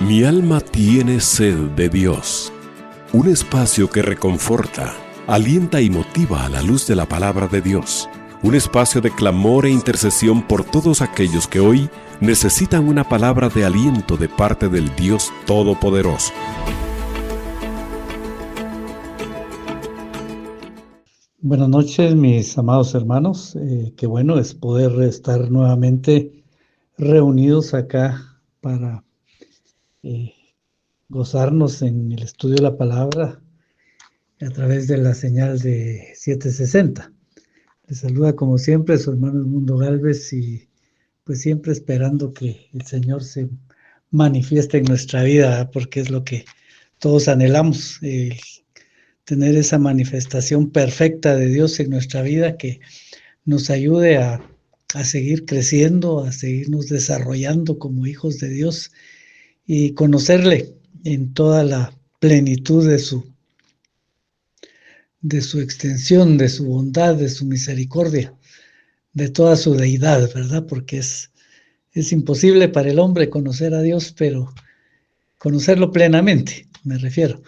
Mi alma tiene sed de Dios, un espacio que reconforta, alienta y motiva a la luz de la palabra de Dios, un espacio de clamor e intercesión por todos aquellos que hoy necesitan una palabra de aliento de parte del Dios Todopoderoso. Buenas noches, mis amados hermanos. Qué bueno es poder estar nuevamente reunidos acá para gozarnos en el estudio de la palabra a través de la señal de 760. Les saluda como siempre su hermano Edmundo Gálvez y pues siempre esperando que el Señor se manifieste en nuestra vida, porque es lo que todos anhelamos, tener esa manifestación perfecta de Dios en nuestra vida que nos ayude a seguir creciendo, a seguirnos desarrollando como hijos de Dios y conocerle en toda la plenitud de su extensión, de su bondad, de su misericordia, de toda su deidad, ¿verdad? Porque es imposible para el hombre conocer a Dios, pero conocerlo plenamente, me refiero,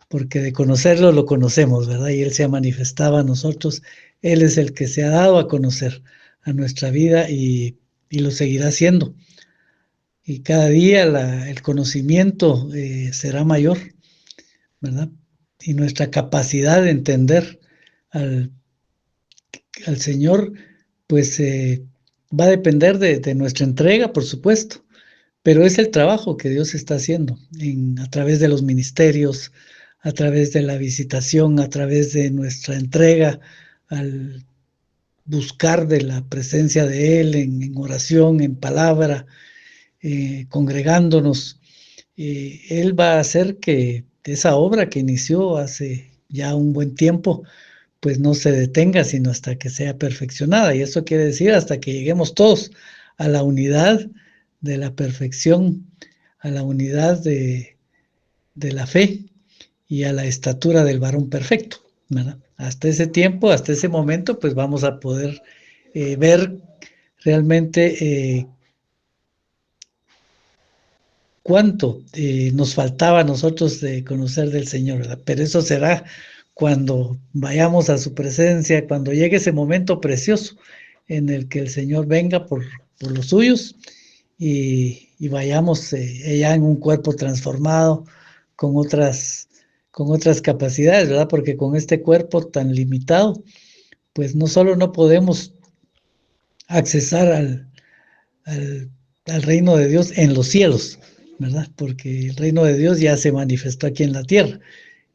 porque de conocerlo lo conocemos, ¿verdad? Y Él se ha manifestado a nosotros, Él es el que se ha dado a conocer a nuestra vida y lo seguirá haciendo. Y cada día el conocimiento será mayor, ¿verdad? Y nuestra capacidad de entender al Señor, pues va a depender de nuestra entrega, por supuesto, pero es el trabajo que Dios está haciendo a través de los ministerios, a través de la visitación, a través de nuestra entrega, al buscar de la presencia de Él en oración, en palabra, congregándonos. Él va a hacer que esa obra que inició hace ya un buen tiempo, pues no se detenga, sino hasta que sea perfeccionada. Y eso quiere decir hasta que lleguemos todos a la unidad de la perfección, a la unidad de la fe y a la estatura del varón perfecto, ¿verdad? Hasta ese tiempo, hasta ese momento, pues vamos a poder ver realmente cuánto nos faltaba a nosotros de conocer del Señor, ¿verdad? Pero eso será cuando vayamos a su presencia, cuando llegue ese momento precioso en el que el Señor venga por los suyos y vayamos ya en un cuerpo transformado con otras capacidades, ¿verdad? Porque con este cuerpo tan limitado, pues no solo no podemos accesar al reino de Dios en los cielos, ¿verdad? Porque el reino de Dios ya se manifestó aquí en la tierra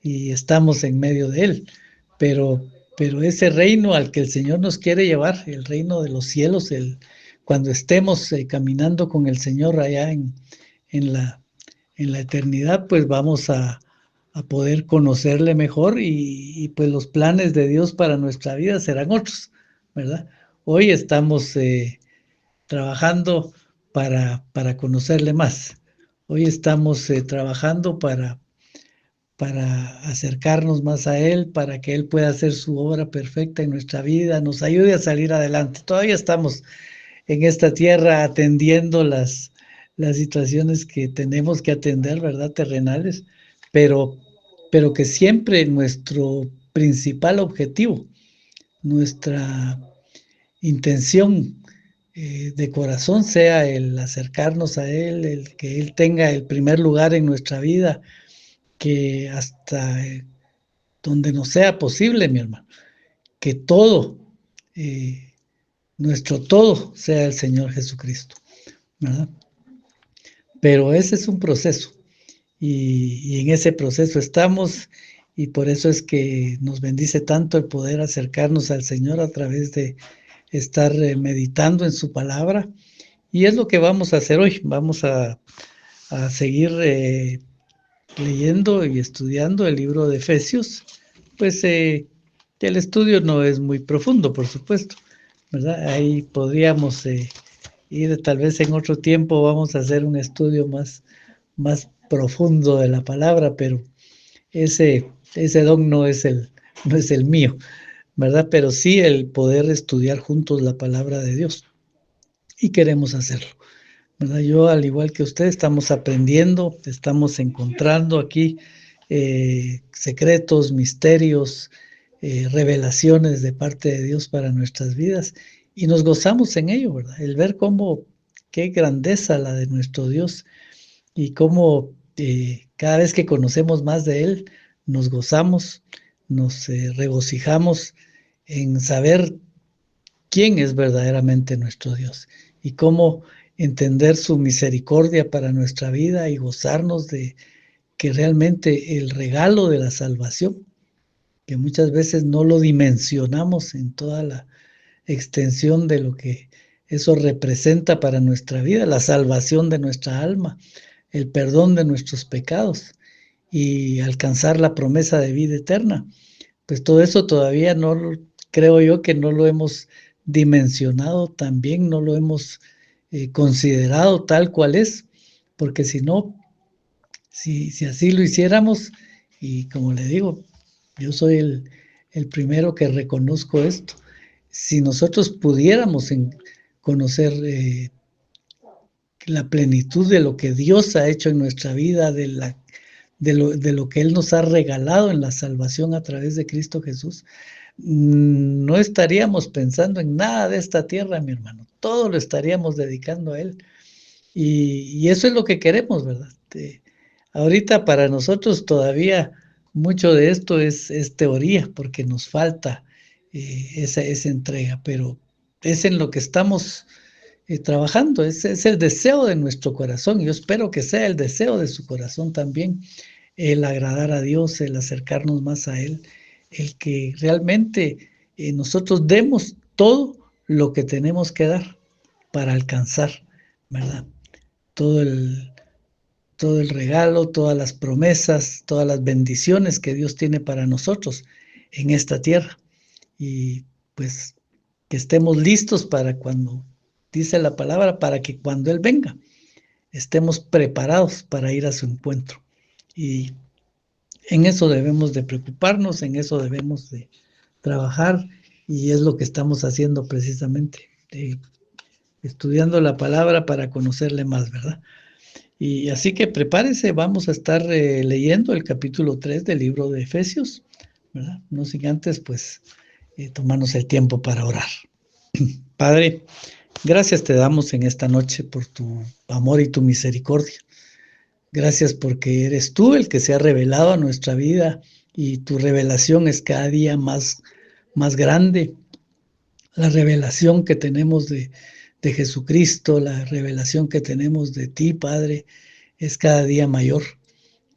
y estamos en medio de él, pero ese reino al que el Señor nos quiere llevar, el reino de los cielos, cuando estemos caminando con el Señor allá en la eternidad, pues vamos a poder conocerle mejor y pues los planes de Dios para nuestra vida serán otros, ¿verdad? Hoy estamos trabajando para conocerle más. Hoy estamos trabajando para acercarnos más a Él, para que Él pueda hacer su obra perfecta en nuestra vida, nos ayude a salir adelante. Todavía estamos en esta tierra atendiendo las situaciones que tenemos que atender, ¿verdad? Terrenales, pero que siempre nuestro principal objetivo, nuestra intención de corazón sea el acercarnos a Él, el que Él tenga el primer lugar en nuestra vida, que hasta donde nos sea posible, mi hermano, que todo, nuestro todo sea el Señor Jesucristo, ¿verdad? Pero ese es un proceso y en ese proceso estamos y por eso es que nos bendice tanto el poder acercarnos al Señor a través de estar meditando en su palabra y es lo que vamos a hacer hoy. Vamos a seguir leyendo y estudiando el libro de Efesios, pues el estudio no es muy profundo, por supuesto, ¿verdad? Ahí podríamos ir tal vez en otro tiempo, vamos a hacer un estudio más profundo de la palabra, pero ese don no es el mío, ¿verdad? Pero sí el poder estudiar juntos la palabra de Dios y queremos hacerlo, ¿verdad? Yo, al igual que usted, estamos aprendiendo, estamos encontrando aquí secretos, misterios, revelaciones de parte de Dios para nuestras vidas y nos gozamos en ello, ¿verdad? El ver qué grandeza la de nuestro Dios y cómo cada vez que conocemos más de Él, nos gozamos, nos regocijamos en saber quién es verdaderamente nuestro Dios y cómo entender su misericordia para nuestra vida y gozarnos de que realmente el regalo de la salvación, que muchas veces no lo dimensionamos en toda la extensión de lo que eso representa para nuestra vida, la salvación de nuestra alma, el perdón de nuestros pecados y alcanzar la promesa de vida eterna. Pues todo eso todavía no, creo yo que no lo hemos dimensionado también, no lo hemos considerado tal cual es, porque si no, si así lo hiciéramos, y como le digo, yo soy el primero que reconozco esto, si nosotros pudiéramos conocer la plenitud de lo que Dios ha hecho en nuestra vida, de lo que Él nos ha regalado en la salvación a través de Cristo Jesús, no estaríamos pensando en nada de esta tierra, mi hermano. Todo lo estaríamos dedicando a Él. Y eso es lo que queremos, ¿verdad? Ahorita para nosotros todavía mucho de esto es teoría, porque nos falta esa entrega, pero es en lo que estamos trabajando, es el deseo de nuestro corazón. Yo espero que sea el deseo de su corazón también, el agradar a Dios, el acercarnos más a Él, el que realmente nosotros demos todo lo que tenemos que dar para alcanzar, ¿verdad? Todo el regalo, todas las promesas, todas las bendiciones que Dios tiene para nosotros en esta tierra. Y pues que estemos listos para cuando, dice la palabra, para que cuando Él venga, estemos preparados para ir a su encuentro. Y en eso debemos de preocuparnos, en eso debemos de trabajar, y es lo que estamos haciendo precisamente, estudiando la palabra para conocerle más, ¿verdad? Y así que prepárese, vamos a estar leyendo el capítulo 3 del libro de Efesios, ¿verdad? No sin antes, pues, tomarnos el tiempo para orar. Padre, gracias te damos en esta noche por tu amor y tu misericordia. Gracias porque eres tú el que se ha revelado a nuestra vida y tu revelación es cada día más grande. La revelación que tenemos de Jesucristo, la revelación que tenemos de ti, Padre, es cada día mayor,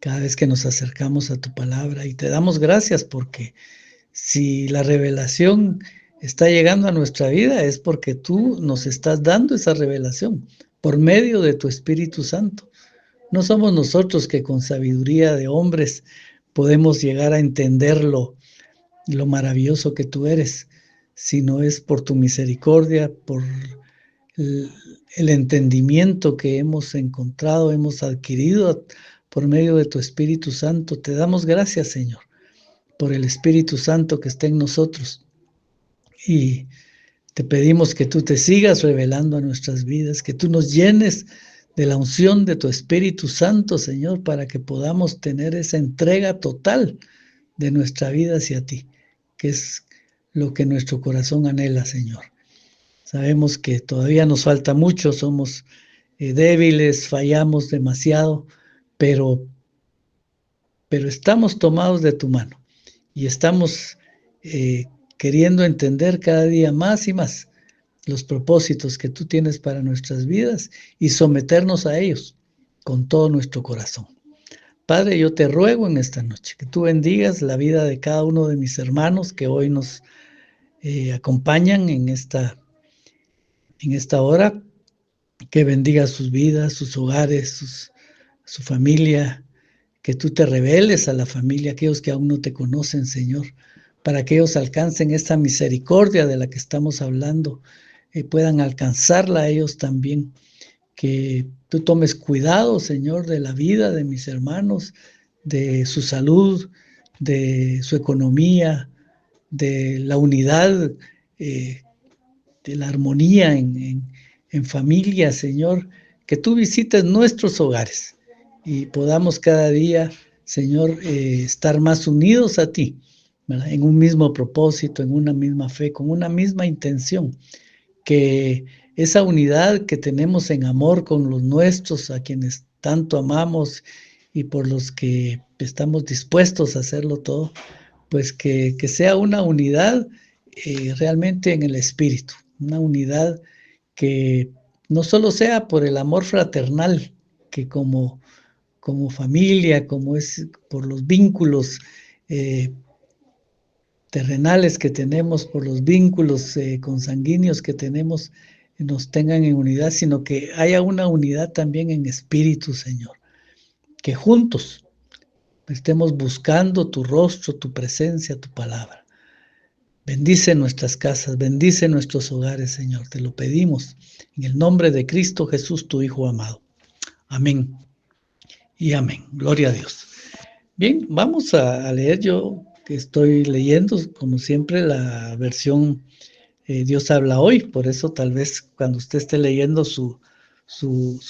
cada vez que nos acercamos a tu palabra. Y te damos gracias porque si la revelación está llegando a nuestra vida es porque tú nos estás dando esa revelación por medio de tu Espíritu Santo. No somos nosotros que con sabiduría de hombres podemos llegar a entender lo maravilloso que tú eres, sino es por tu misericordia, por el entendimiento que hemos encontrado, hemos adquirido por medio de tu Espíritu Santo. Te damos gracias, Señor, por el Espíritu Santo que está en nosotros. Y te pedimos que tú te sigas revelando a nuestras vidas, que tú nos llenes de la unción de tu Espíritu Santo, Señor, para que podamos tener esa entrega total de nuestra vida hacia ti, que es lo que nuestro corazón anhela, Señor. Sabemos que todavía nos falta mucho, somos débiles, fallamos demasiado, pero estamos tomados de tu mano y estamos queriendo entender cada día más y más los propósitos que tú tienes para nuestras vidas y someternos a ellos con todo nuestro corazón. Padre, yo te ruego en esta noche que tú bendigas la vida de cada uno de mis hermanos que hoy nos acompañan en esta hora, que bendiga sus vidas, sus hogares, su familia, que tú te reveles a la familia, aquellos que aún no te conocen, Señor, para que ellos alcancen esta misericordia de la que estamos hablando, puedan alcanzarla ellos también, que tú tomes cuidado, Señor, de la vida de mis hermanos, de su salud, de su economía, de la unidad, de la armonía en familia, Señor, que tú visites nuestros hogares y podamos cada día, Señor, estar más unidos a ti, ¿verdad? En un mismo propósito, en una misma fe, con una misma intención, que esa unidad que tenemos en amor con los nuestros, a quienes tanto amamos y por los que estamos dispuestos a hacerlo todo, pues que sea una unidad realmente en el espíritu, una unidad que no solo sea por el amor fraternal, que como familia, como es por los vínculos terrenales que tenemos, por los vínculos consanguíneos que tenemos, nos tengan en unidad, sino que haya una unidad también en espíritu, Señor. Que juntos estemos buscando tu rostro, tu presencia, tu palabra. Bendice nuestras casas, bendice nuestros hogares, Señor. Te lo pedimos en el nombre de Cristo Jesús, tu Hijo amado. Amén y amén. Gloria a Dios. Bien, vamos a leer. Yo que estoy leyendo, como siempre, la versión Dios habla hoy. Por eso tal vez cuando usted esté leyendo su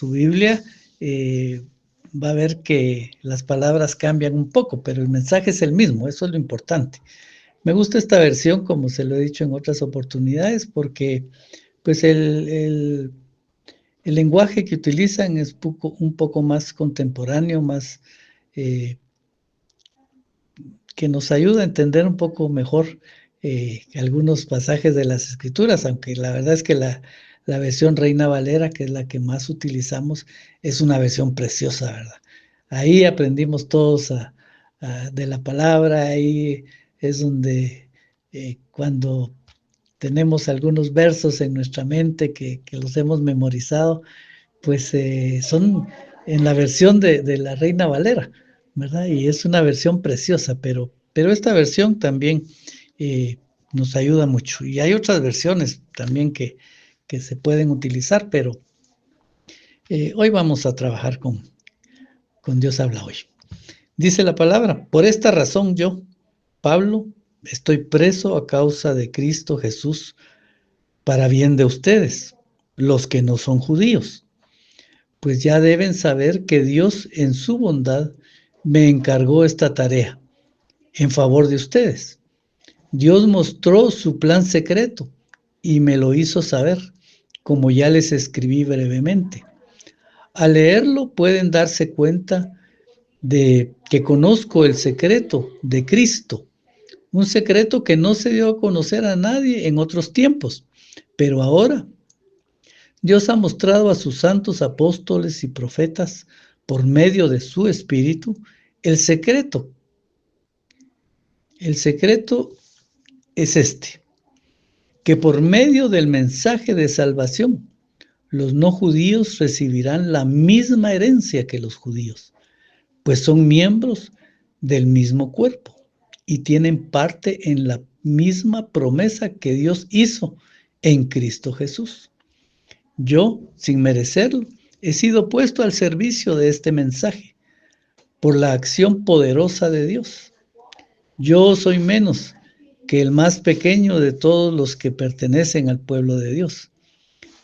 Biblia, va a ver que las palabras cambian un poco, pero el mensaje es el mismo. Eso es lo importante. Me gusta esta versión, como se lo he dicho en otras oportunidades, porque pues el lenguaje que utilizan es un poco más contemporáneo, más que nos ayuda a entender un poco mejor algunos pasajes de las Escrituras, aunque la verdad es que la versión Reina Valera, que es la que más utilizamos, es una versión preciosa, ¿verdad? Ahí aprendimos todos de la palabra, ahí es donde cuando tenemos algunos versos en nuestra mente que los hemos memorizado, pues son en la versión de la Reina Valera, ¿verdad? Y es una versión preciosa, pero esta versión también nos ayuda mucho. Y hay otras versiones también que se pueden utilizar, pero hoy vamos a trabajar con Dios habla hoy. Dice la palabra: por esta razón yo, Pablo, estoy preso a causa de Cristo Jesús, para bien de ustedes, los que no son judíos. Pues ya deben saber que Dios en su bondad me encargó esta tarea en favor de ustedes. Dios mostró su plan secreto y me lo hizo saber, como ya les escribí brevemente. Al leerlo pueden darse cuenta de que conozco el secreto de Cristo, un secreto que no se dio a conocer a nadie en otros tiempos, pero ahora Dios ha mostrado a sus santos apóstoles y profetas, por medio de su Espíritu, el secreto. El secreto es este: que por medio del mensaje de salvación, los no judíos recibirán la misma herencia que los judíos, pues son miembros del mismo cuerpo y tienen parte en la misma promesa que Dios hizo en Cristo Jesús. Yo, sin merecerlo, he sido puesto al servicio de este mensaje por la acción poderosa de Dios. Yo soy menos que el más pequeño de todos los que pertenecen al pueblo de Dios,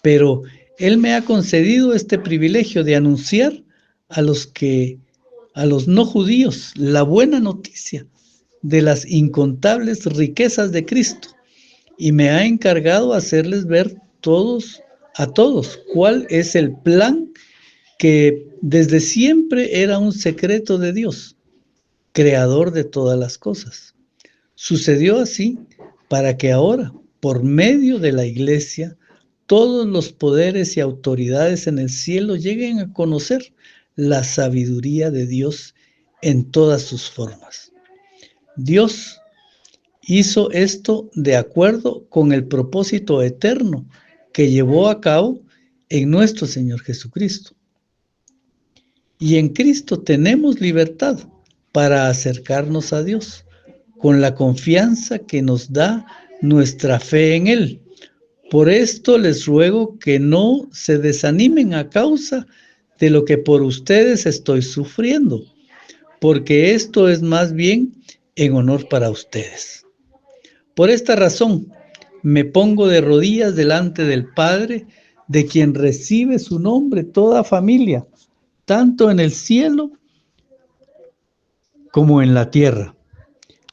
pero Él me ha concedido este privilegio de anunciar a los no judíos la buena noticia de las incontables riquezas de Cristo, y me ha encargado hacerles ver a todos cuál es el plan que desde siempre era un secreto de Dios, creador de todas las cosas. Sucedió así para que ahora, por medio de la Iglesia, todos los poderes y autoridades en el cielo lleguen a conocer la sabiduría de Dios en todas sus formas. Dios hizo esto de acuerdo con el propósito eterno que llevó a cabo en nuestro Señor Jesucristo. Y en Cristo tenemos libertad para acercarnos a Dios con la confianza que nos da nuestra fe en Él. Por esto les ruego que no se desanimen a causa de lo que por ustedes estoy sufriendo, porque esto es más bien en honor para ustedes. Por esta razón me pongo de rodillas delante del Padre, de quien recibe su nombre toda familia, tanto en el cielo como en la tierra.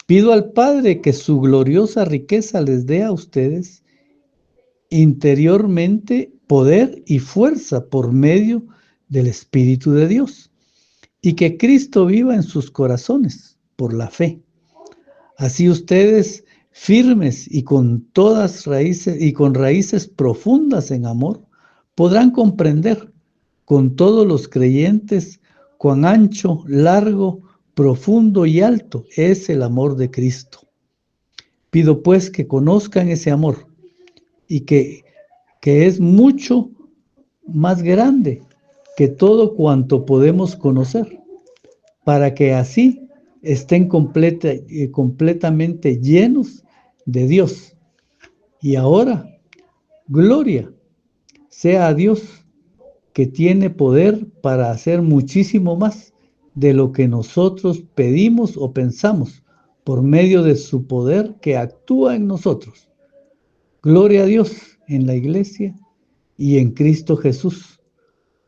Pido al Padre que su gloriosa riqueza les dé a ustedes interiormente poder y fuerza por medio del Espíritu de Dios, y que Cristo viva en sus corazones por la fe. Así ustedes, firmes y con todas raíces y con raíces profundas en amor, podrán comprender con todos los creyentes cuán ancho, largo, profundo y alto es el amor de Cristo. Pido pues que conozcan ese amor y que es mucho más grande que todo cuanto podemos conocer, para que así estén completamente llenos de Dios. Y ahora, gloria sea a Dios, que tiene poder para hacer muchísimo más de lo que nosotros pedimos o pensamos, por medio de su poder que actúa en nosotros. Gloria a Dios en la iglesia y en Cristo Jesús,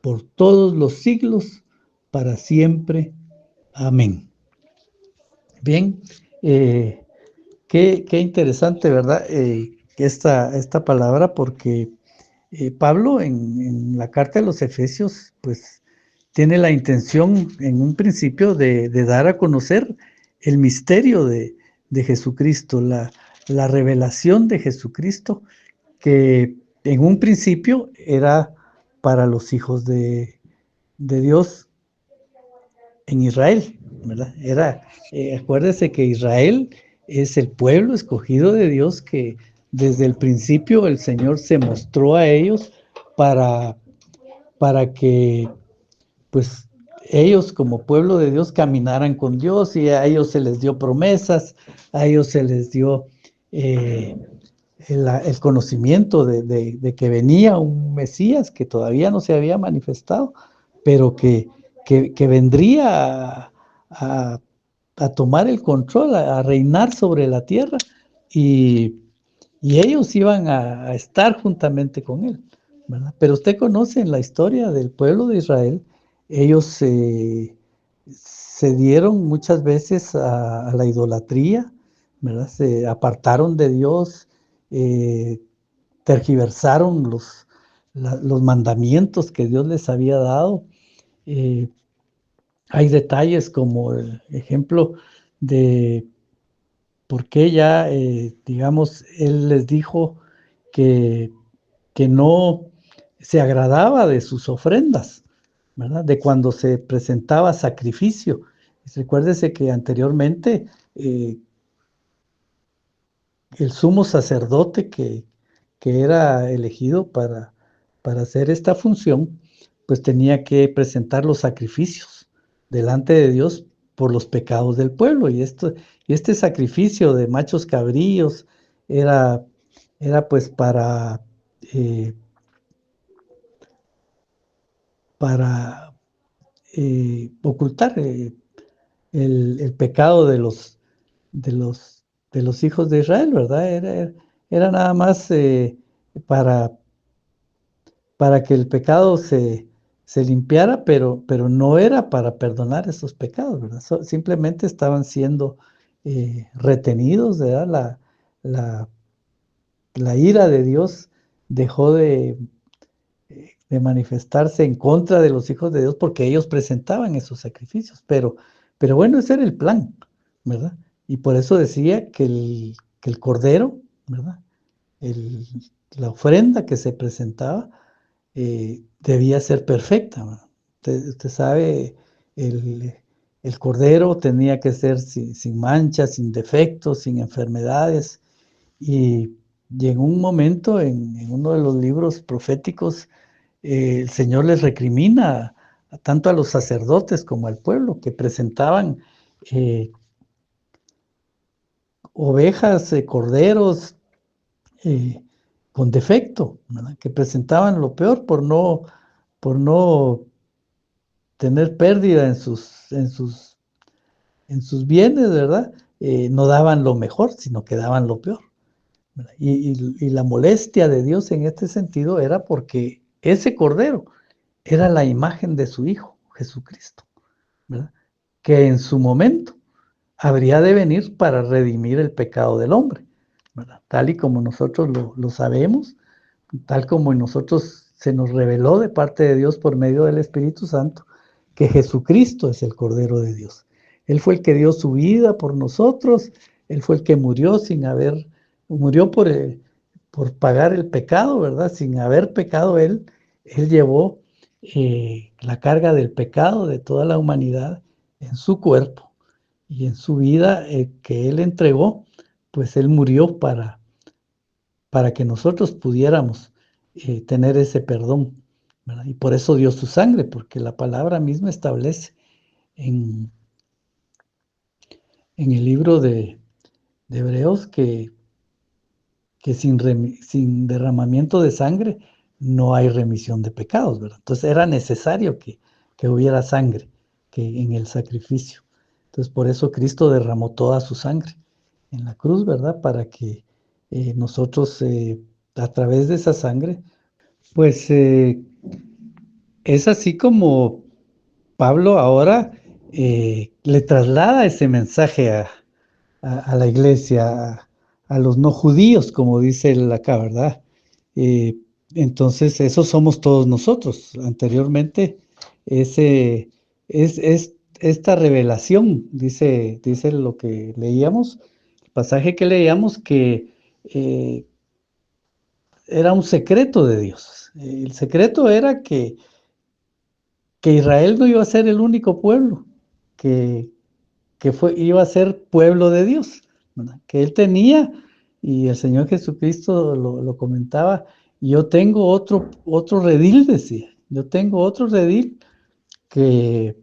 por todos los siglos, para siempre. Amén. Bien, qué interesante, ¿verdad? Esta palabra, porque Pablo en la carta de los Efesios, pues tiene la intención en un principio de dar a conocer el misterio de Jesucristo, la revelación de Jesucristo, que en un principio era para los hijos de Dios en Israel, ¿verdad? Acuérdese que Israel es el pueblo escogido de Dios, que desde el principio el Señor se mostró a ellos para que pues ellos como pueblo de Dios caminaran con Dios, y a ellos se les dio promesas, a ellos se les dio el conocimiento de que venía un Mesías que todavía no se había manifestado, pero que vendría a tomar el control, a reinar sobre la tierra, y ellos iban a estar juntamente con él, ¿verdad? Pero usted conoce en la historia del pueblo de Israel, ellos se dieron muchas veces a la idolatría, ¿verdad? Se apartaron de Dios, tergiversaron los mandamientos que Dios les había dado. Hay detalles como el ejemplo de por qué ya, digamos, Él les dijo que no se agradaba de sus ofrendas, ¿verdad? De cuando se presentaba sacrificio. Recuérdese que anteriormente el sumo sacerdote que era elegido para hacer esta función, pues tenía que presentar los sacrificios delante de Dios por los pecados del pueblo. Y este sacrificio de machos cabríos era pues para ocultar el pecado de los hijos de Israel, ¿verdad? Era nada más para que el pecado se limpiara, pero no era para perdonar esos pecados, ¿verdad? Simplemente estaban siendo retenidos, ¿verdad? La ira de Dios dejó de manifestarse en contra de los hijos de Dios porque ellos presentaban esos sacrificios, pero bueno, ese era el plan, ¿verdad? Y por eso decía que el cordero, ¿verdad? La ofrenda que se presentaba debía ser perfecta, ¿verdad? Usted sabe, el cordero tenía que ser sin manchas, sin defectos, sin enfermedades, y en un momento, en uno de los libros proféticos, el Señor les recrimina tanto a los sacerdotes como al pueblo que presentaban ovejas, corderos con defecto, ¿verdad? Que presentaban lo peor por no tener pérdida en sus bienes, ¿verdad? No daban lo mejor, sino que daban lo peor. ¿verdad? Y la molestia de Dios en este sentido era porque ese cordero era la imagen de su Hijo, Jesucristo, ¿verdad? Que en su momento habría de venir para redimir el pecado del hombre, ¿verdad? Tal y como nosotros lo sabemos, tal como en nosotros se nos reveló de parte de Dios por medio del Espíritu Santo, que Jesucristo es el Cordero de Dios. Él fue el que dio su vida por nosotros, Él fue el que murió murió por pagar el pecado, ¿verdad? Sin haber pecado Él llevó la carga del pecado de toda la humanidad en su cuerpo y en su vida que Él entregó, pues Él murió para que nosotros pudiéramos tener ese perdón, ¿verdad? Y por eso dio su sangre, porque la palabra misma establece en, en el libro de Hebreos que sin derramamiento de sangre no hay remisión de pecados, ¿verdad? Entonces era necesario que hubiera sangre que en el sacrificio. Entonces por eso Cristo derramó toda su sangre en la cruz, ¿verdad? Para que nosotros a través de esa sangre, pues es así como Pablo ahora le traslada ese mensaje a la iglesia, a los no judíos, como dice él acá, ¿verdad? Eh, entonces, esos somos todos nosotros. Anteriormente, ese, es esta revelación, dice lo que leíamos, el pasaje que leíamos, que era un secreto de Dios. El secreto era que Israel no iba a ser el único pueblo, que, iba a ser pueblo de Dios, ¿verdad? Que él tenía, y el Señor Jesucristo lo comentaba, yo tengo otro redil, decía, yo tengo otro redil que,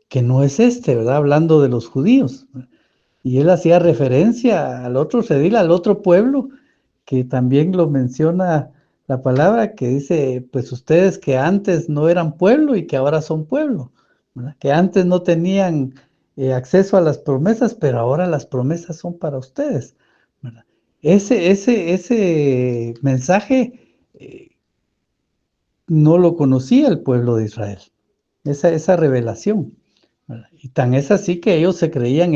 que no es este, ¿verdad? Hablando de los judíos, ¿verdad? Y él hacía referencia al otro redil, al otro pueblo, que también lo menciona la palabra, que dice, pues ustedes que antes no eran pueblo y que ahora son pueblo, ¿verdad? Que antes no tenían acceso a las promesas, pero ahora las promesas son para ustedes, ¿verdad? Ese mensaje no lo conocía el pueblo de Israel, esa revelación, ¿verdad? Y tan es así que ellos se creían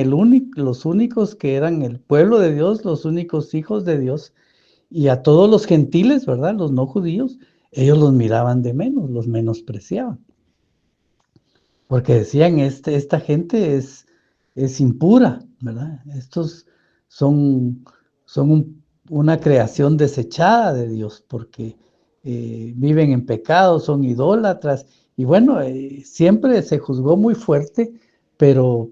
los únicos que eran el pueblo de Dios, los únicos hijos de Dios, y a todos los gentiles, ¿verdad? Los no judíos, ellos los miraban de menos, los menospreciaban. Porque decían, esta gente es impura, ¿verdad? Estos son, una creación desechada de Dios, porque viven en pecado, son idólatras. Y bueno, siempre se juzgó muy fuerte, pero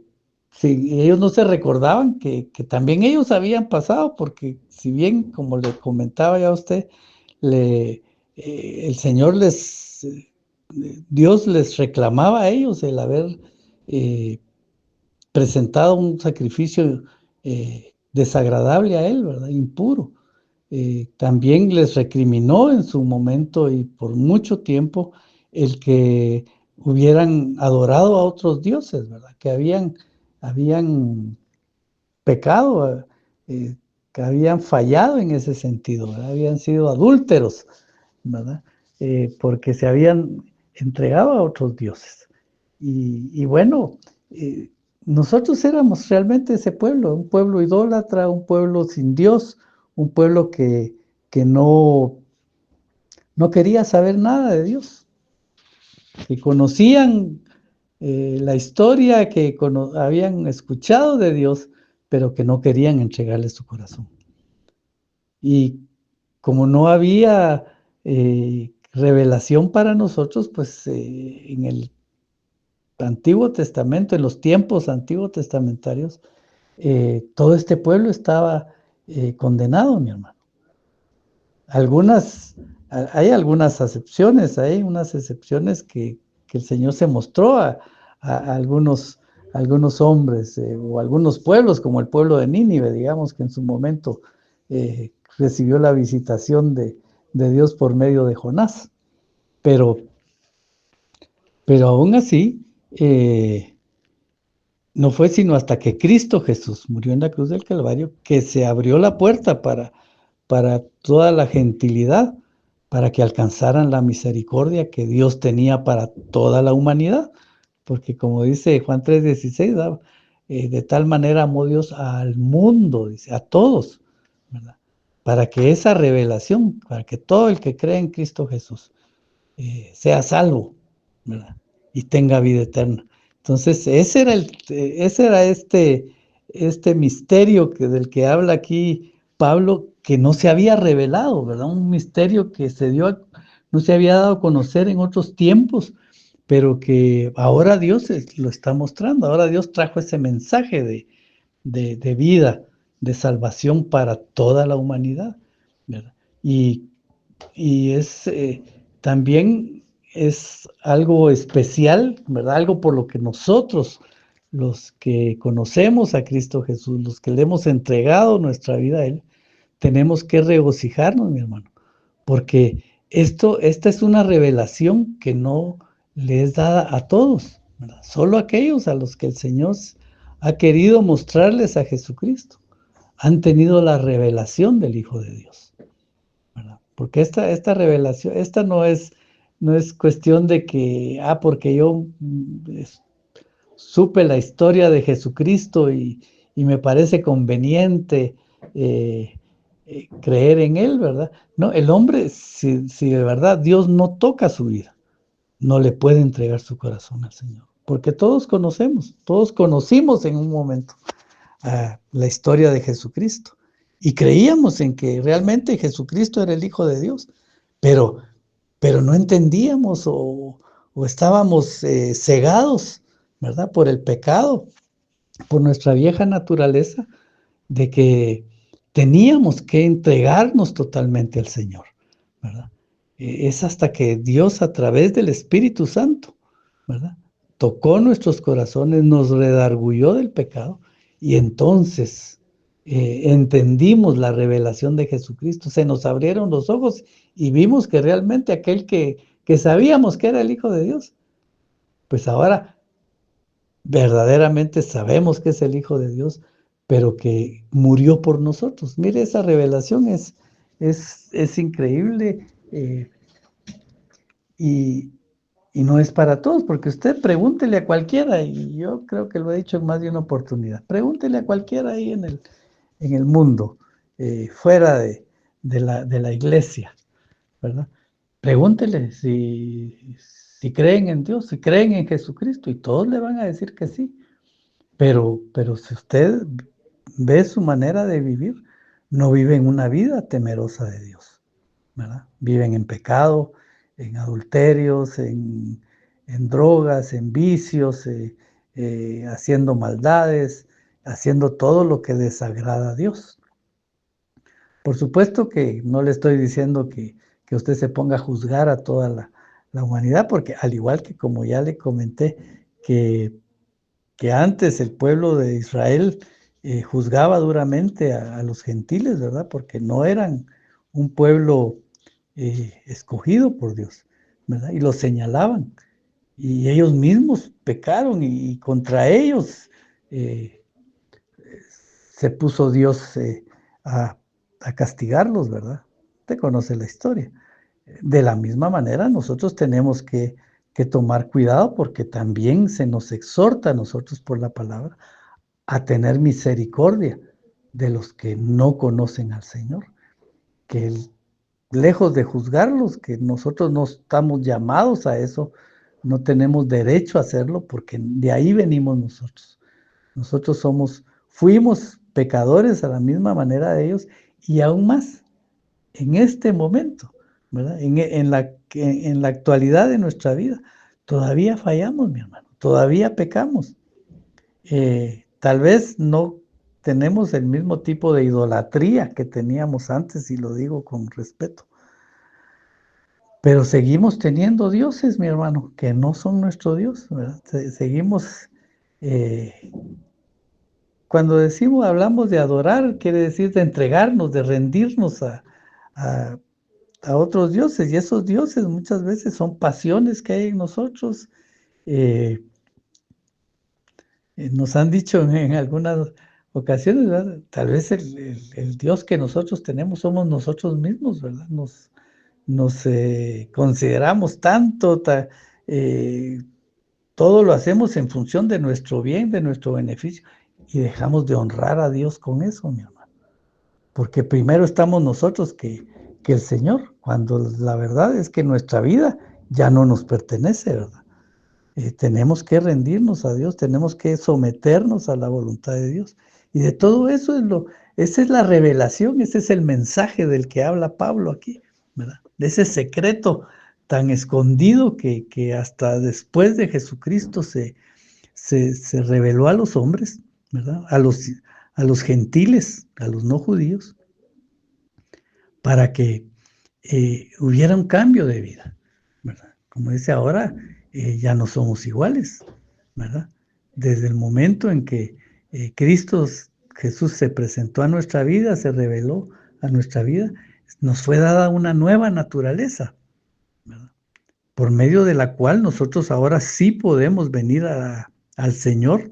sí, ellos no se recordaban que también ellos habían pasado, porque si bien, como le comentaba ya a usted, el Señor Dios les reclamaba a ellos el haber presentado un sacrificio desagradable a Él, ¿verdad? Impuro. También les recriminó en su momento y por mucho tiempo el que hubieran adorado a otros dioses, ¿verdad? Que habían pecado, que habían fallado en ese sentido, ¿verdad? Habían sido adúlteros, ¿verdad? Porque se habían entregado a otros dioses. Y bueno, nosotros éramos realmente ese pueblo, un pueblo idólatra, un pueblo sin Dios, un pueblo que no quería saber nada de Dios, que conocían la historia, que habían escuchado de Dios, pero que no querían entregarle su corazón. Y como no había revelación para nosotros, pues en el Antiguo Testamento, en los tiempos antiguos testamentarios, todo este pueblo estaba condenado, mi hermano. Hay algunas excepciones, hay unas excepciones que el Señor se mostró a algunos hombres o algunos pueblos, como el pueblo de Nínive, digamos, que en su momento recibió la visitación de Dios por medio de Jonás. Pero aún así, No fue sino hasta que Cristo Jesús murió en la cruz del Calvario que se abrió la puerta para toda la gentilidad, para que alcanzaran la misericordia que Dios tenía para toda la humanidad. Porque como dice Juan 3:16, de tal manera amó Dios al mundo, dice, a todos, ¿verdad? Para que esa revelación, para que todo el que cree en Cristo Jesús sea salvo, ¿verdad? Y tenga vida eterna. Entonces, ese era este misterio del que habla aquí Pablo, que no se había revelado, ¿verdad? Un misterio que no se había dado a conocer en otros tiempos, pero que ahora Dios lo está mostrando. Ahora Dios trajo ese mensaje de vida, de salvación para toda la humanidad, ¿verdad? Y también es algo especial, ¿verdad? Algo por lo que nosotros, los que conocemos a Cristo Jesús, los que le hemos entregado nuestra vida a Él, tenemos que regocijarnos, mi hermano, porque esta es una revelación que no le es dada a todos, ¿verdad? Solo aquellos a los que el Señor ha querido mostrarles a Jesucristo han tenido la revelación del Hijo de Dios, ¿verdad? Porque esta revelación, no es cuestión de que, porque yo supe la historia de Jesucristo y me parece conveniente creer en Él, ¿verdad? No, el hombre, si de verdad Dios no toca su vida, no le puede entregar su corazón al Señor. Porque todos conocimos en un momento la historia de Jesucristo. Y creíamos en que realmente Jesucristo era el Hijo de Dios, pero, pero no entendíamos o estábamos cegados, ¿verdad? Por el pecado, por nuestra vieja naturaleza, de que teníamos que entregarnos totalmente al Señor, ¿verdad? Es hasta que Dios a través del Espíritu Santo, ¿verdad? Tocó nuestros corazones, nos redarguyó del pecado y entonces entendimos la revelación de Jesucristo, se nos abrieron los ojos y vimos que realmente aquel que sabíamos que era el Hijo de Dios, pues ahora verdaderamente sabemos que es el Hijo de Dios, pero que murió por nosotros. Mire, esa revelación es increíble y, y no es para todos, porque usted pregúntele a cualquiera, y yo creo que lo he dicho en más de una oportunidad, pregúntele a cualquiera ahí en el mundo, fuera de la iglesia, ¿verdad? Pregúntele si creen en Dios, si creen en Jesucristo, y todos le van a decir que sí. Pero si usted ve su manera de vivir, no viven una vida temerosa de Dios, ¿verdad? Viven en pecado, en adulterios, en drogas, en vicios, haciendo maldades, haciendo todo lo que desagrada a Dios. Por supuesto que no le estoy diciendo que usted se ponga a juzgar a toda la humanidad, porque al igual que como ya le comenté, que antes el pueblo de Israel juzgaba duramente a los gentiles, ¿verdad? Porque no eran un pueblo escogido por Dios, ¿verdad? Y los señalaban. Y ellos mismos pecaron y contra ellos eh, se puso Dios a, a castigarlos, ¿verdad? Usted conoce la historia. De la misma manera, nosotros tenemos que tomar cuidado porque también se nos exhorta a nosotros por la palabra a tener misericordia de los que no conocen al Señor, que lejos de juzgarlos, que nosotros no estamos llamados a eso, no tenemos derecho a hacerlo porque de ahí venimos nosotros. Nosotros fuimos pecadores a la misma manera de ellos y aún más en este momento, ¿verdad? En la actualidad de nuestra vida, todavía fallamos, mi hermano, todavía pecamos. Tal vez no tenemos el mismo tipo de idolatría que teníamos antes, y lo digo con respeto, pero seguimos teniendo dioses, mi hermano, que no son nuestro Dios, ¿verdad? Seguimos, eh, cuando hablamos de adorar, quiere decir de entregarnos, de rendirnos a, a otros dioses, y esos dioses muchas veces son pasiones que hay en nosotros, eh, nos han dicho en algunas ocasiones, ¿verdad? Tal vez el Dios que nosotros tenemos somos nosotros mismos, ¿verdad? Nos consideramos tanto, eh, todo lo hacemos en función de nuestro bien, de nuestro beneficio, y dejamos de honrar a Dios con eso, mi hermano. Porque primero estamos nosotros que el Señor, cuando la verdad es que nuestra vida ya no nos pertenece, ¿verdad? Tenemos que rendirnos a Dios, tenemos que someternos a la voluntad de Dios. Y de todo eso esa es la revelación, ese es el mensaje del que habla Pablo aquí, ¿verdad? De ese secreto tan escondido que hasta después de Jesucristo se reveló a los hombres, ¿verdad? A los gentiles, a los no judíos, para que hubiera un cambio de vida, ¿verdad? Como dice ahora, ya no somos iguales, ¿verdad? Desde el momento en que Cristo Jesús se presentó a nuestra vida, se reveló a nuestra vida, nos fue dada una nueva naturaleza, ¿verdad? Por medio de la cual nosotros ahora sí podemos venir al Señor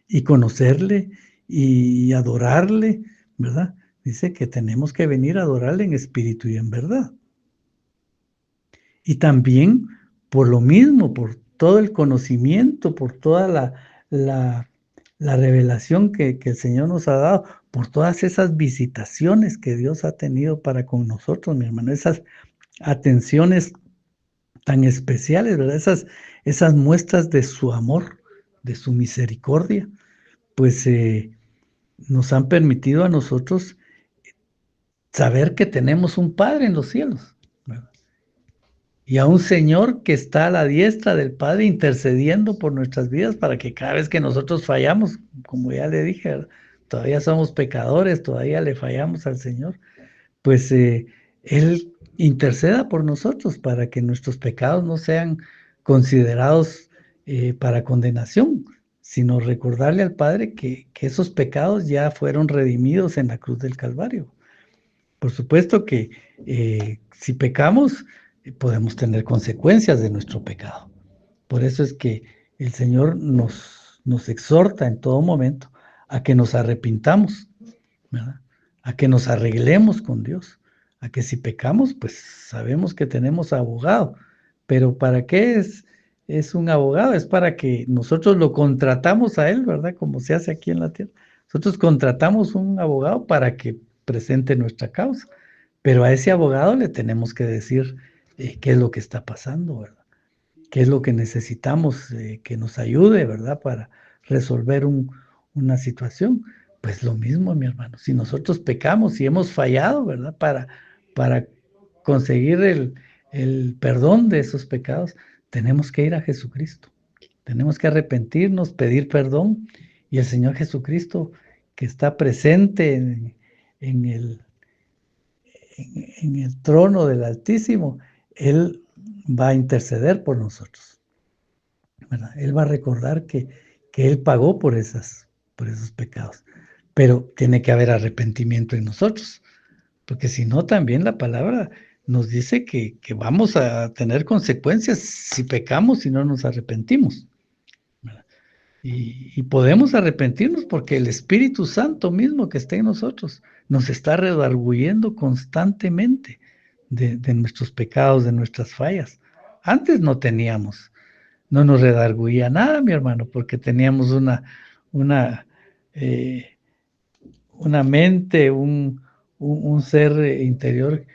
y conocerle y adorarle, ¿verdad? Dice que tenemos que venir a adorarle en espíritu y en verdad. Y también por lo mismo, por todo el conocimiento, por toda la revelación que el Señor nos ha dado, por todas esas visitaciones que Dios ha tenido para con nosotros, mi hermano, esas atenciones tan especiales, ¿verdad? Esas muestras de su amor, de su misericordia, pues nos han permitido a nosotros saber que tenemos un Padre en los cielos, ¿verdad? Y a un Señor que está a la diestra del Padre intercediendo por nuestras vidas para que cada vez que nosotros fallamos, como ya le dije, ¿verdad? Todavía somos pecadores, todavía le fallamos al Señor, pues Él interceda por nosotros para que nuestros pecados no sean considerados para condenación, sino recordarle al Padre que esos pecados ya fueron redimidos en la cruz del Calvario. Por supuesto que si pecamos, podemos tener consecuencias de nuestro pecado. Por eso es que el Señor nos exhorta en todo momento a que nos arrepintamos, ¿verdad? A que nos arreglemos con Dios, a que si pecamos, pues sabemos que tenemos abogado. Pero ¿para qué es un abogado? Es para que nosotros lo contratamos a él, ¿verdad? Como se hace aquí en la tierra. Nosotros contratamos un abogado para que presente nuestra causa, pero a ese abogado le tenemos que decir qué es lo que está pasando, ¿verdad? Qué es lo que necesitamos que nos ayude, ¿verdad? Para resolver una situación. Pues lo mismo, mi hermano, si nosotros pecamos y hemos fallado, ¿verdad? Para conseguir el perdón de esos pecados, tenemos que ir a Jesucristo. Tenemos que arrepentirnos, pedir perdón, y el Señor Jesucristo, que está presente en el trono del Altísimo, Él va a interceder por nosotros, ¿verdad? Él va a recordar que Él pagó por esos pecados, pero tiene que haber arrepentimiento en nosotros, porque si no, también la palabra nos dice que vamos a tener consecuencias si pecamos y no nos arrepentimos, ¿verdad? Y podemos arrepentirnos porque el Espíritu Santo mismo que está en nosotros nos está redarguyendo constantemente de nuestros pecados, de nuestras fallas. Antes no nos redarguía nada, mi hermano, porque teníamos una, eh, una mente, un ser interior,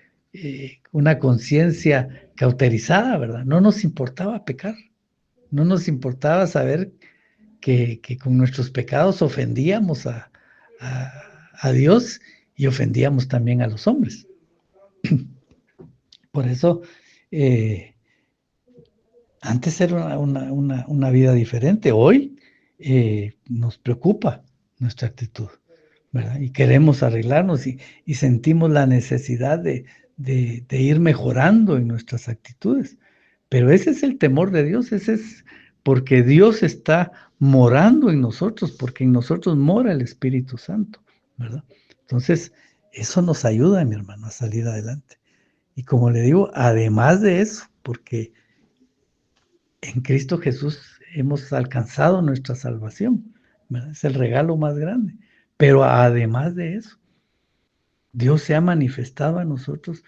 una conciencia cauterizada, ¿verdad? No nos importaba pecar, no nos importaba saber que con nuestros pecados ofendíamos a Dios y ofendíamos también a los hombres. Por eso, antes era una vida diferente. Hoy nos preocupa nuestra actitud, ¿verdad? Y queremos arreglarnos y sentimos la necesidad de ir mejorando en nuestras actitudes. Pero ese es el temor de Dios, ese es porque Dios está morando en nosotros, porque en nosotros mora el Espíritu Santo, ¿verdad? Entonces, eso nos ayuda, mi hermano, a salir adelante. Y como le digo, además de eso, porque en Cristo Jesús hemos alcanzado nuestra salvación, ¿verdad? Es el regalo más grande. Pero además de eso, Dios se ha manifestado a nosotros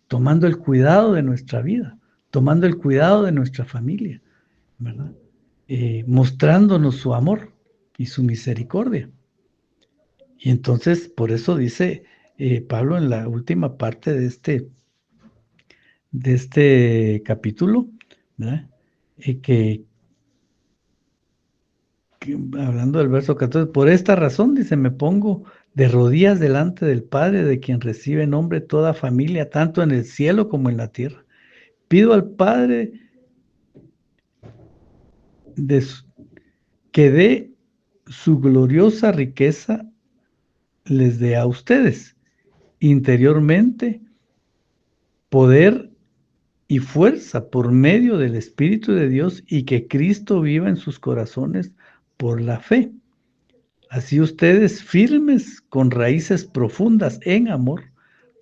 tomando el cuidado de nuestra vida, tomando el cuidado de nuestra familia, ¿verdad? Mostrándonos su amor y su misericordia. Y entonces, por eso dice Pablo en la última parte de este capítulo, ¿verdad? Que hablando del verso 14, por esta razón, dice, me pongo de rodillas delante del Padre, de quien recibe nombre toda familia, tanto en el cielo como en la tierra. Pido al Padre que dé su gloriosa riqueza, les dé a ustedes interiormente poder y fuerza por medio del Espíritu de Dios, y que Cristo viva en sus corazones por la fe. Así ustedes, firmes con raíces profundas en amor,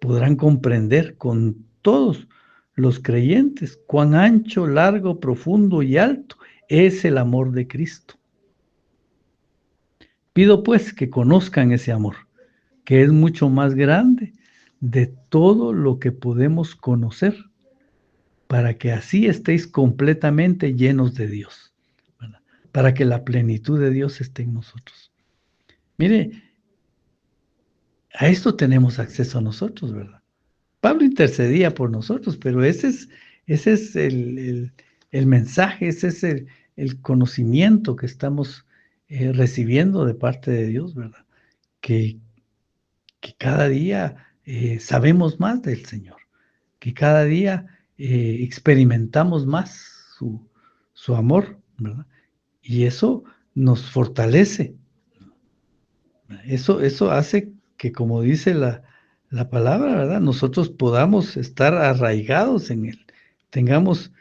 podrán comprender con todos los creyentes cuán ancho, largo, profundo y alto es el amor de Cristo. Pido pues que conozcan ese amor, que es mucho más grande de todo lo que podemos conocer, para que así estéis completamente llenos de Dios, ¿verdad? Para que la plenitud de Dios esté en nosotros. Mire, a esto tenemos acceso nosotros, ¿verdad? Pablo intercedía por nosotros, pero ese es el mensaje, ese es el conocimiento que estamos recibiendo de parte de Dios, ¿verdad? Que cada día sabemos más del Señor, que cada día experimentamos más su amor, ¿verdad? Y eso nos fortalece. Eso hace que, como dice la palabra, ¿verdad? Nosotros podamos estar arraigados en Él, tengamos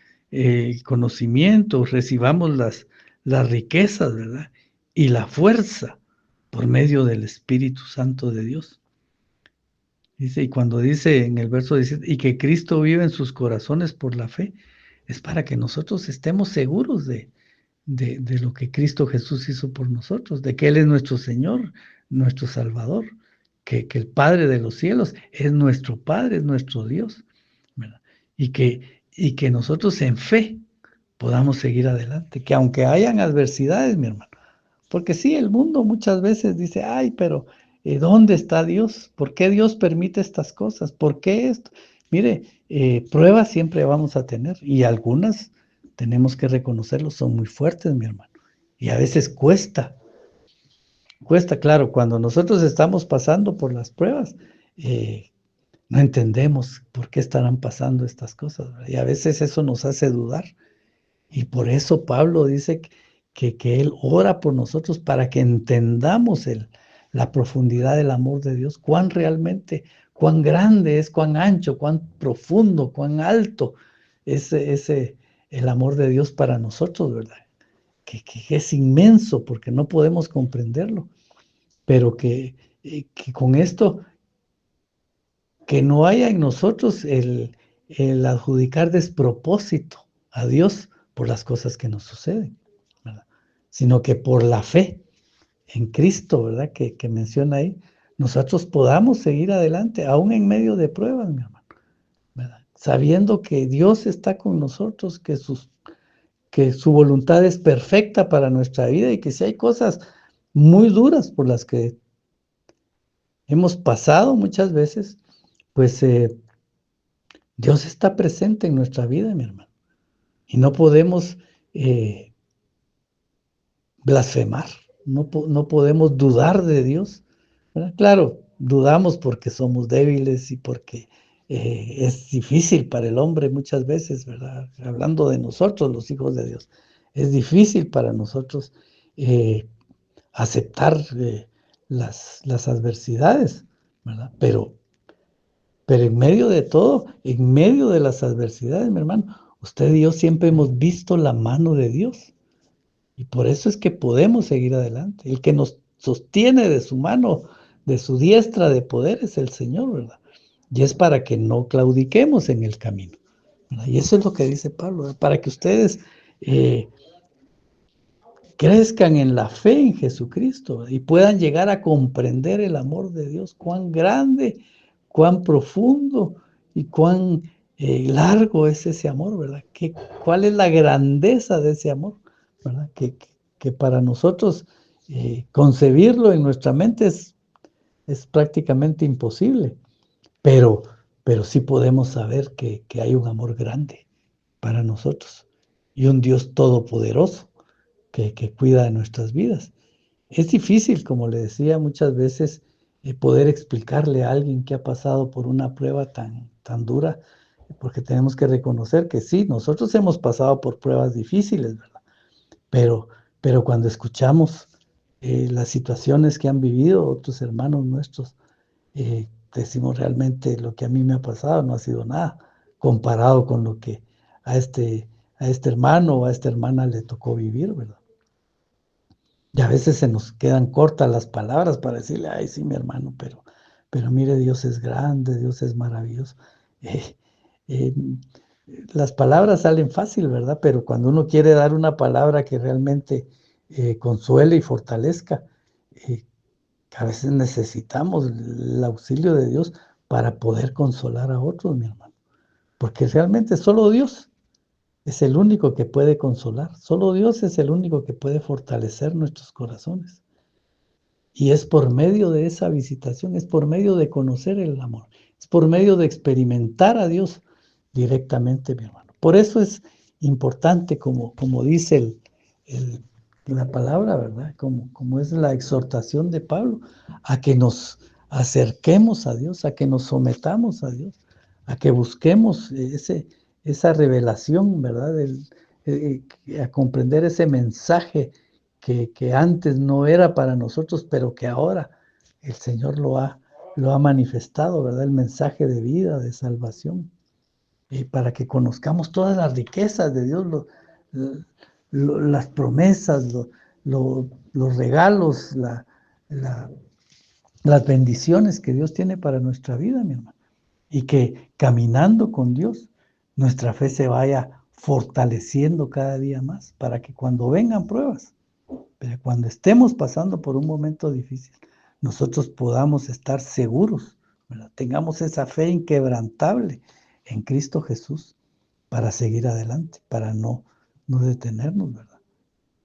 conocimiento, recibamos las riquezas, ¿verdad? Y la fuerza por medio del Espíritu Santo de Dios. Dice, y cuando dice en el verso 17, y que Cristo vive en sus corazones por la fe, es para que nosotros estemos seguros de lo que Cristo Jesús hizo por nosotros, de que Él es nuestro Señor, nuestro Salvador, que el Padre de los cielos es nuestro Padre, es nuestro Dios, ¿verdad? Y que nosotros en fe podamos seguir adelante, que aunque hayan adversidades, mi hermano, porque sí, el mundo muchas veces dice, ay, pero ¿dónde está Dios? ¿Por qué Dios permite estas cosas? ¿Por qué esto? Mire, pruebas siempre vamos a tener, y algunas tenemos que reconocerlo, son muy fuertes, mi hermano. Y a veces cuesta, claro, cuando nosotros estamos pasando por las pruebas, no entendemos por qué estarán pasando estas cosas, ¿verdad? Y a veces eso nos hace dudar. Y por eso Pablo dice que él ora por nosotros para que entendamos la profundidad del amor de Dios, cuán cuán grande es, cuán ancho, cuán profundo, cuán alto es el amor de Dios para nosotros, ¿verdad? Que es inmenso porque no podemos comprenderlo, pero que con esto, que no haya en nosotros el adjudicar despropósito a Dios por las cosas que nos suceden, ¿verdad? Sino que por la fe en Cristo, ¿verdad? Que menciona ahí, nosotros podamos seguir adelante, aún en medio de pruebas, mi hermano, ¿verdad? Sabiendo que Dios está con nosotros, que su voluntad es perfecta para nuestra vida, y que si hay cosas muy duras por las que hemos pasado muchas veces, pues Dios está presente en nuestra vida, mi hermano. Y no podemos blasfemar, no podemos dudar de Dios, ¿verdad? Claro, dudamos porque somos débiles y porque es difícil para el hombre muchas veces, ¿verdad? Hablando de nosotros, los hijos de Dios, es difícil para nosotros aceptar las adversidades, ¿verdad? Pero en medio de todo, en medio de las adversidades, mi hermano, usted y yo siempre hemos visto la mano de Dios. Y por eso es que podemos seguir adelante. El que nos sostiene de su mano, de su diestra de poder, es el Señor, ¿verdad? Y es para que no claudiquemos en el camino, ¿verdad? Y eso es lo que dice Pablo, ¿verdad? Para que ustedes crezcan en la fe en Jesucristo y puedan llegar a comprender el amor de Dios, cuán grande, cuán profundo y cuán largo es ese amor, ¿verdad? ¿Cuál es la grandeza de ese amor, ¿verdad? Que para nosotros concebirlo en nuestra mente es prácticamente imposible, pero, pero sí podemos saber que hay un amor grande para nosotros y un Dios todopoderoso que cuida de nuestras vidas. Es difícil, como le decía muchas veces, poder explicarle a alguien que ha pasado por una prueba tan dura, porque tenemos que reconocer que sí, nosotros hemos pasado por pruebas difíciles, ¿verdad? Pero, pero cuando escuchamos las situaciones que han vivido otros hermanos nuestros, decimos realmente lo que a mí me ha pasado no ha sido nada comparado con lo que a este hermano o a esta hermana le tocó vivir, ¿verdad? Y a veces se nos quedan cortas las palabras para decirle, ay, sí, mi hermano, pero mire, Dios es grande, Dios es maravilloso. Eh, eh, las palabras salen fácil, ¿verdad? Pero cuando uno quiere dar una palabra que realmente consuele y fortalezca, eh, a veces necesitamos el auxilio de Dios para poder consolar a otros, mi hermano. Porque realmente solo Dios es el único que puede consolar. Solo Dios es el único que puede fortalecer nuestros corazones. Y es por medio de esa visitación, es por medio de conocer el amor, es por medio de experimentar a Dios directamente, mi hermano. Por eso es importante, como dice la palabra, ¿verdad? Como es la exhortación de Pablo, a que nos acerquemos a Dios, a que nos sometamos a Dios, a que busquemos esa revelación, ¿verdad? A comprender ese mensaje que antes no era para nosotros, pero que ahora el Señor lo ha manifestado, ¿verdad? El mensaje de vida, de salvación, y para que conozcamos todas las riquezas de Dios, las promesas, los regalos, las bendiciones que Dios tiene para nuestra vida, mi hermano. Y que caminando con Dios, nuestra fe se vaya fortaleciendo cada día más, para que cuando vengan pruebas, pero cuando estemos pasando por un momento difícil, nosotros podamos estar seguros, ¿verdad? Tengamos esa fe inquebrantable en Cristo Jesús para seguir adelante, para no detenernos, ¿verdad?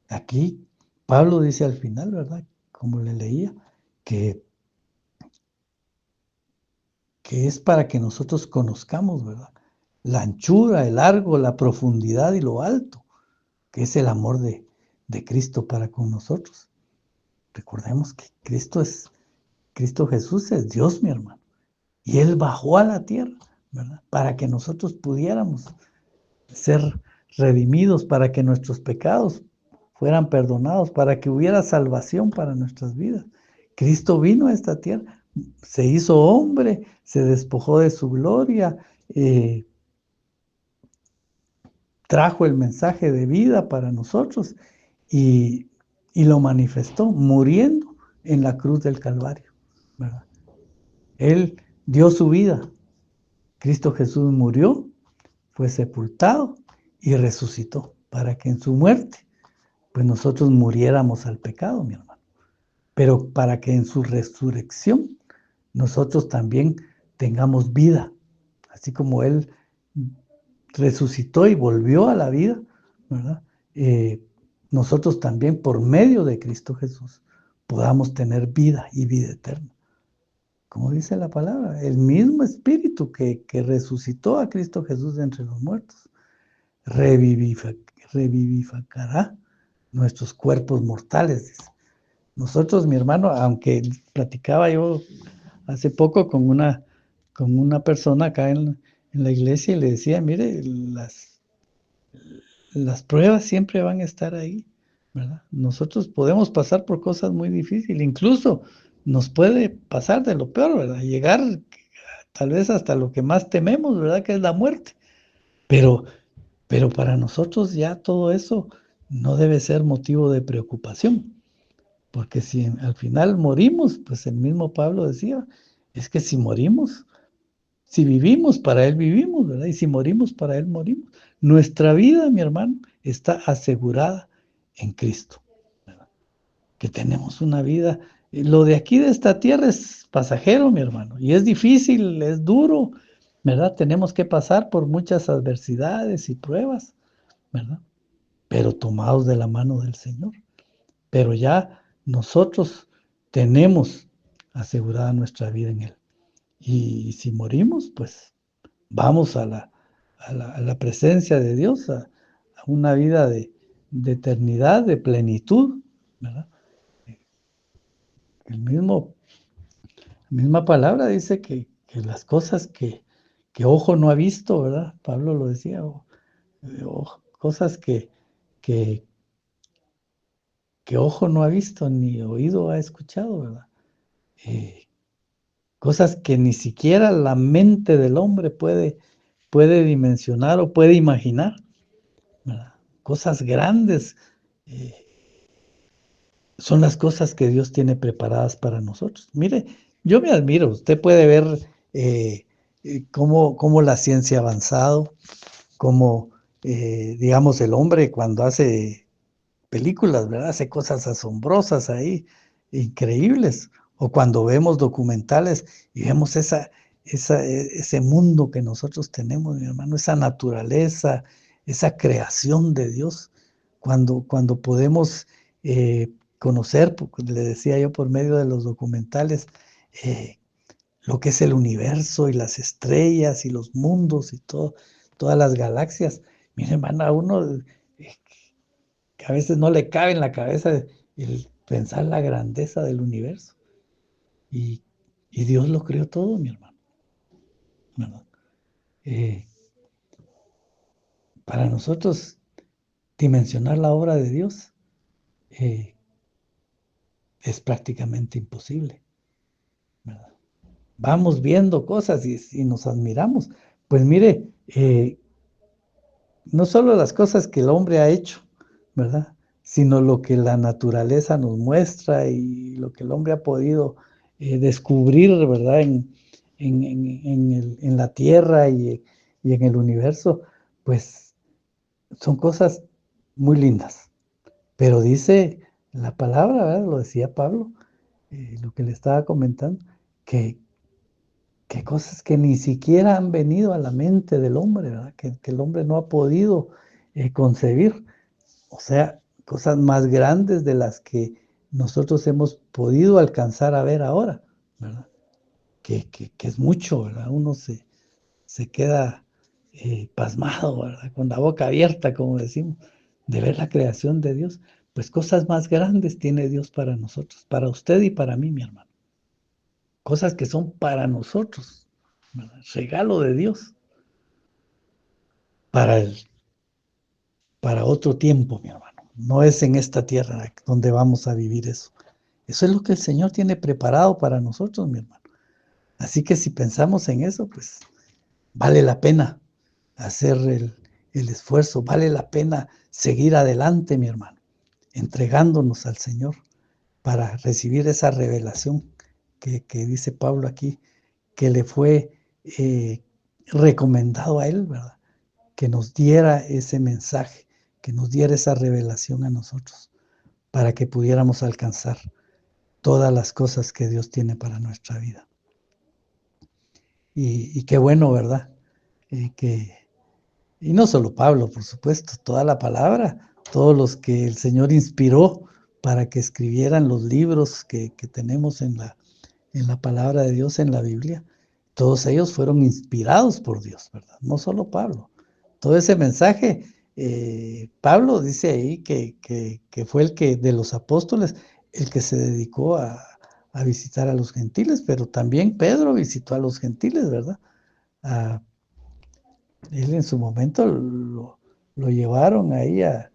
Aquí Pablo dice al final, ¿verdad? Como le leía, que es para que nosotros conozcamos, ¿verdad? La anchura, el largo, la profundidad y lo alto, que es el amor de Cristo para con nosotros. Recordemos que Cristo Jesús es Dios, mi hermano. Y Él bajó a la tierra, ¿verdad? Para que nosotros pudiéramos ser redimidos, para que nuestros pecados fueran perdonados, para que hubiera salvación para nuestras vidas. Cristo vino a esta tierra, se hizo hombre, se despojó de su gloria, trajo el mensaje de vida para nosotros y lo manifestó muriendo en la cruz del Calvario, ¿verdad? Él dio su vida. Cristo Jesús murió, fue sepultado y resucitó para que en su muerte, pues nosotros muriéramos al pecado, mi hermano. Pero para que en su resurrección nosotros también tengamos vida, así como Él resucitó y volvió a la vida, ¿verdad? Nosotros también por medio de Cristo Jesús podamos tener vida y vida eterna. Como dice la palabra, el mismo Espíritu que resucitó a Cristo Jesús de entre los muertos, revivificará nuestros cuerpos mortales. Dice. Nosotros, mi hermano, aunque platicaba yo hace poco con una persona acá en la iglesia y le decía, mire, las pruebas siempre van a estar ahí, ¿verdad? Nosotros podemos pasar por cosas muy difíciles, incluso nos puede pasar de lo peor, ¿verdad? Llegar tal vez hasta lo que más tememos, ¿verdad? Que es la muerte. Pero para nosotros ya todo eso no debe ser motivo de preocupación, porque si al final morimos, pues el mismo Pablo decía, es que si morimos, si vivimos, para Él vivimos, ¿verdad? Y si morimos, para Él morimos. Nuestra vida, mi hermano, está asegurada en Cristo. que tenemos una vida. Lo de aquí de esta tierra es pasajero, mi hermano, y es difícil, es duro, ¿verdad? Tenemos que pasar por muchas adversidades y pruebas, ¿verdad? Pero tomados de la mano del Señor. Pero ya nosotros tenemos asegurada nuestra vida en Él. Y si morimos, pues vamos a la presencia de Dios, a una vida de eternidad, de plenitud, ¿verdad? El mismo, la misma palabra dice que las cosas que ojo no ha visto, ¿verdad? Pablo lo decía, cosas que, que ojo no ha visto ni oído ha escuchado, ¿verdad? Eh, Cosas que ni siquiera la mente del hombre puede dimensionar o puede imaginar, ¿verdad? Cosas grandes eh, son las cosas que Dios tiene preparadas para nosotros. Mire, yo me admiro, usted puede ver cómo la ciencia ha avanzado, cómo, digamos, el hombre cuando hace películas, ¿verdad? Hace cosas asombrosas ahí, increíbles. O cuando vemos documentales y vemos ese mundo que nosotros tenemos, mi hermano, esa naturaleza, esa creación de Dios, cuando podemos conocer, le decía yo, por medio de los documentales, eh, lo que es el universo y las estrellas y los mundos y todas las galaxias. Mire, hermano, a uno que a veces no le cabe en la cabeza el pensar la grandeza del universo. Y, y Dios lo creó todo, mi hermano, ¿verdad? Eh, para nosotros dimensionar la obra de Dios eh, es prácticamente imposible, ¿verdad? Vamos viendo cosas y nos admiramos. Pues mire, no solo las cosas que el hombre ha hecho, ¿verdad? Sino lo que la naturaleza nos muestra y lo que el hombre ha podido descubrir, ¿verdad? En la tierra y en el universo, pues son cosas muy lindas. Pero dice la palabra, ¿verdad? Lo decía Pablo, lo que le estaba comentando, que, que cosas que ni siquiera han venido a la mente del hombre, ¿verdad? Que el hombre no ha podido concebir. O sea, cosas más grandes de las que nosotros hemos podido alcanzar a ver ahora, ¿verdad? Que es mucho, ¿verdad? Uno se queda pasmado, ¿verdad? Con la boca abierta, como decimos, de ver la creación de Dios. Pues cosas más grandes tiene Dios para nosotros, para usted y para mí, mi hermano. Cosas que son para nosotros, ¿verdad? Regalo de Dios para para otro tiempo, mi hermano. No es en esta tierra donde vamos a vivir eso. Eso es lo que el Señor tiene preparado para nosotros, mi hermano. Así que si pensamos en eso, pues vale la pena hacer el esfuerzo, vale la pena seguir adelante, mi hermano, entregándonos al Señor para recibir esa revelación que dice Pablo aquí, que le fue recomendado a él, ¿verdad? Que nos diera ese mensaje, que nos diera esa revelación a nosotros, para que pudiéramos alcanzar todas las cosas que Dios tiene para nuestra vida. Y qué bueno, ¿verdad? Y no solo Pablo, por supuesto, toda la palabra, todos los que el Señor inspiró para que escribieran los libros que tenemos en la palabra de Dios, en la Biblia, todos ellos fueron inspirados por Dios, ¿verdad? No solo Pablo. Todo ese mensaje, Pablo dice ahí que fue el que de los apóstoles, el que se dedicó a visitar a los gentiles, pero también Pedro visitó a los gentiles, ¿verdad? Él en su momento lo llevaron ahí a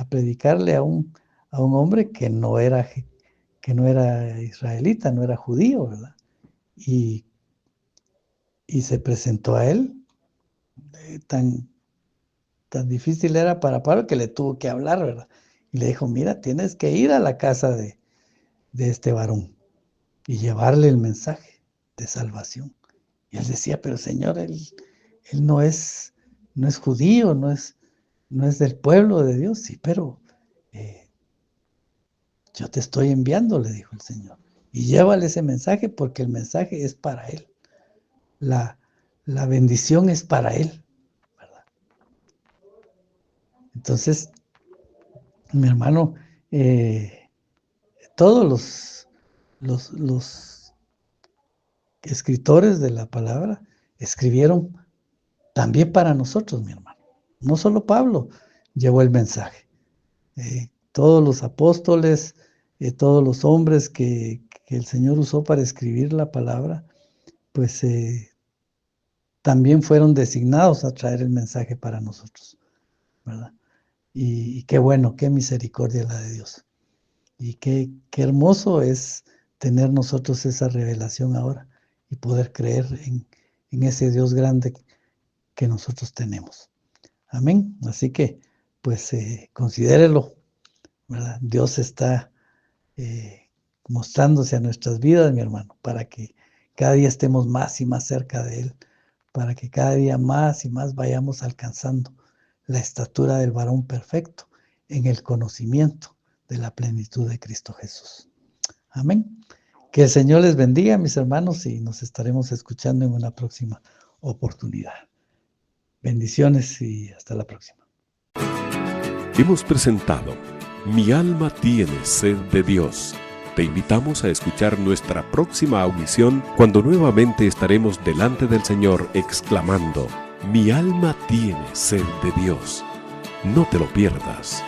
predicarle a un hombre que no era israelita, no era judío, ¿verdad? Y, y se presentó a él, tan, tan difícil era para Pablo que le tuvo que hablar, ¿verdad? Y le dijo, mira, tienes que ir a la casa de este varón y llevarle el mensaje de salvación. Y él decía, pero Señor, él no es judío, no es del pueblo de Dios, sí, pero Yo te estoy enviando, le dijo el Señor. Y llévale ese mensaje porque el mensaje es para él. La bendición es para él, ¿verdad? Entonces, mi hermano, todos los escritores de la palabra escribieron también para nosotros, mi hermano. No solo Pablo llevó el mensaje. Todos los apóstoles, todos los hombres que el Señor usó para escribir la palabra, pues también fueron designados a traer el mensaje para nosotros, ¿verdad? Y qué bueno, qué misericordia la de Dios. Y qué hermoso es tener nosotros esa revelación ahora y poder creer en ese Dios grande que nosotros tenemos. Amén. Así que, pues, considérelo, ¿verdad? Dios está mostrándose a nuestras vidas, mi hermano, para que cada día estemos más y más cerca de Él, para que cada día más y más vayamos alcanzando la estatura del varón perfecto en el conocimiento de la plenitud de Cristo Jesús. Amén. Que el Señor les bendiga, mis hermanos, y nos estaremos escuchando en una próxima oportunidad. Bendiciones y hasta la próxima. Hemos presentado Mi alma tiene sed de Dios. Te invitamos a escuchar nuestra próxima audición cuando nuevamente estaremos delante del Señor exclamando: Mi alma tiene sed de Dios. No te lo pierdas.